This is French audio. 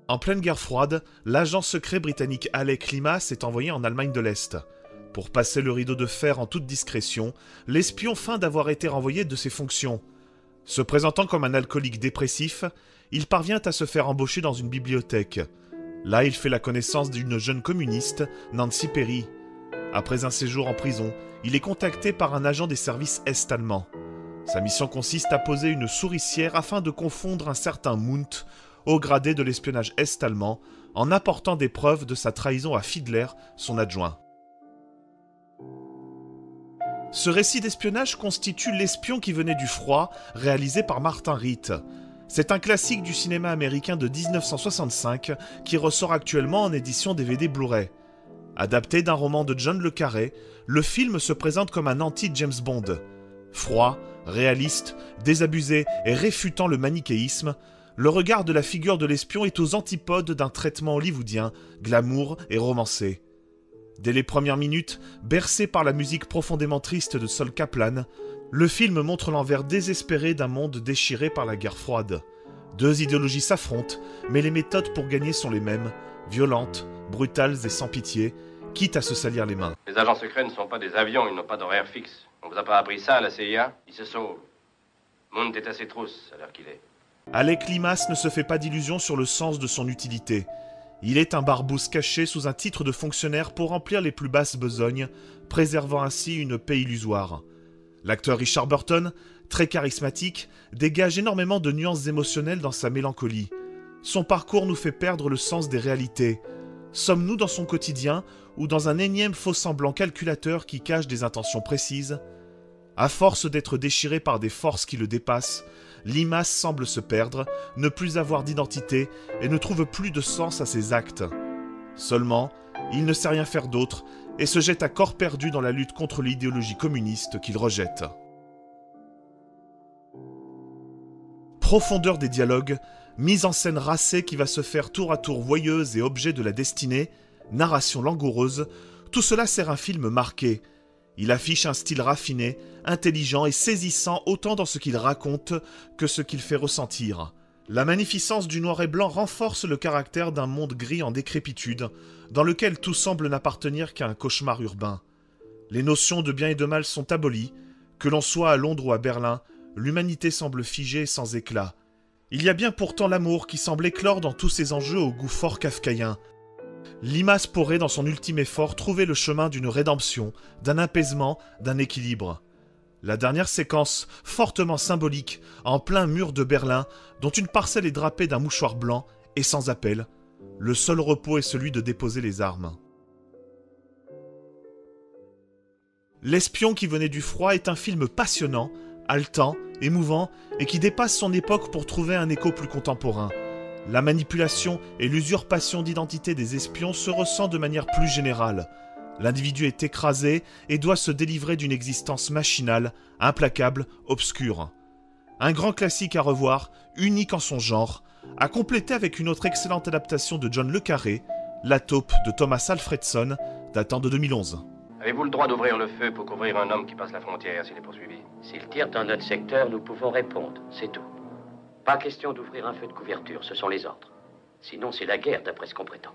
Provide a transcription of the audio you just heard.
En pleine guerre froide, l'agent secret britannique Alec Limas est envoyé en Allemagne de l'Est. Pour passer le rideau de fer en toute discrétion, l'espion feint d'avoir été renvoyé de ses fonctions. Se présentant comme un alcoolique dépressif, il parvient à se faire embaucher dans une bibliothèque. Là, il fait la connaissance d'une jeune communiste, Nancy Perry. Après un séjour en prison, il est contacté par un agent des services est-allemands. Sa mission consiste à poser une souricière afin de confondre un certain Munt, haut gradé de l'espionnage est-allemand, en apportant des preuves de sa trahison à Fiedler, son adjoint. Ce récit d'espionnage constitue L'espion qui venait du froid, réalisé par Martin Ritt. C'est un classique du cinéma américain de 1965 qui ressort actuellement en édition DVD Blu-ray. Adapté d'un roman de John le Carré, le film se présente comme un anti-James Bond. Froid, réaliste, désabusé et réfutant le manichéisme, le regard de la figure de l'espion est aux antipodes d'un traitement hollywoodien, glamour et romancé. Dès les premières minutes, bercé par la musique profondément triste de Sol Kaplan, le film montre l'envers désespéré d'un monde déchiré par la guerre froide. Deux idéologies s'affrontent, mais les méthodes pour gagner sont les mêmes, violentes, brutales et sans pitié, quitte à se salir les mains. Les agents secrets ne sont pas des avions, ils n'ont pas d'horaire fixe. On vous a pas appris ça à la CIA? Ils se sauvent. Monde est à ses trousses à l'heure qu'il est. Alec Limas ne se fait pas d'illusions sur le sens de son utilité. Il est un barbouze caché sous un titre de fonctionnaire pour remplir les plus basses besognes, préservant ainsi une paix illusoire. L'acteur Richard Burton, très charismatique, dégage énormément de nuances émotionnelles dans sa mélancolie. Son parcours nous fait perdre le sens des réalités. Sommes-nous dans son quotidien ou dans un énième faux-semblant calculateur qui cache des intentions précises? À force d'être déchiré par des forces qui le dépassent, Limas semble se perdre, ne plus avoir d'identité et ne trouve plus de sens à ses actes. Seulement, il ne sait rien faire d'autre et se jette à corps perdu dans la lutte contre l'idéologie communiste qu'il rejette. Profondeur des dialogues, mise en scène racée qui va se faire tour à tour voyeuse et objet de la destinée, narration langoureuse, tout cela sert un film marqué. Il affiche un style raffiné, intelligent et saisissant autant dans ce qu'il raconte que ce qu'il fait ressentir. La magnificence du noir et blanc renforce le caractère d'un monde gris en décrépitude, dans lequel tout semble n'appartenir qu'à un cauchemar urbain. Les notions de bien et de mal sont abolies, que l'on soit à Londres ou à Berlin, l'humanité semble figée et sans éclat. Il y a bien pourtant l'amour qui semble éclore dans tous ces enjeux au goût fort kafkaïen. Limas pourrait, dans son ultime effort, trouver le chemin d'une rédemption, d'un apaisement, d'un équilibre. La dernière séquence, fortement symbolique, en plein mur de Berlin, dont une parcelle est drapée d'un mouchoir blanc, est sans appel. Le seul repos est celui de déposer les armes. L'espion qui venait du froid est un film passionnant, haletant, émouvant, et qui dépasse son époque pour trouver un écho plus contemporain. La manipulation et l'usurpation d'identité des espions se ressent de manière plus générale. L'individu est écrasé et doit se délivrer d'une existence machinale, implacable, obscure. Un grand classique à revoir, unique en son genre, à compléter avec une autre excellente adaptation de John le Carré, La taupe de Thomas Alfredson, datant de 2011. Avez-vous le droit d'ouvrir le feu pour couvrir un homme qui passe la frontière s'il est poursuivi? S'il tire dans notre secteur, nous pouvons répondre, c'est tout. Pas question d'ouvrir un feu de couverture, ce sont les ordres. Sinon, c'est la guerre, d'après ce qu'on prétend.